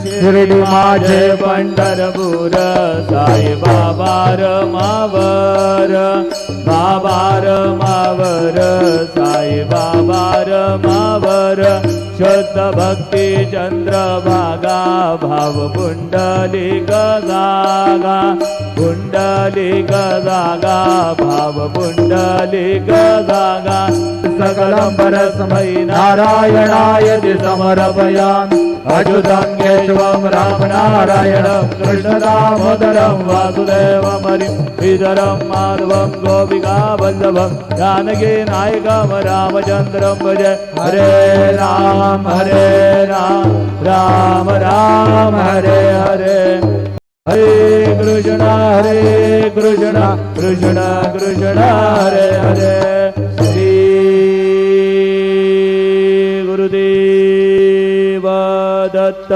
शिर्डी माझे पंढरपूर साई बाबा रमावर बाबा रमावर साई बाबा रमावर शुद्ध भक्ती चंद्रभागा भाव पुंडलिक जागा पुंडलिक जागा भाव पुंडलिक जागा सकलं परस्मै नारायणाय समर्पयामि अच्युतं केशवं राम नारायणं कृष्ण दामोदरं वासुदेवं हरिं श्रीधरं माधवं गोपिका वल्लभं जानकी नायकं रामचन्द्रं भज हरे राम राम राम हरे हरे हरे कृष्ण कृष्ण कृष्ण हरे हरे श्री गुरुदेव दत्त।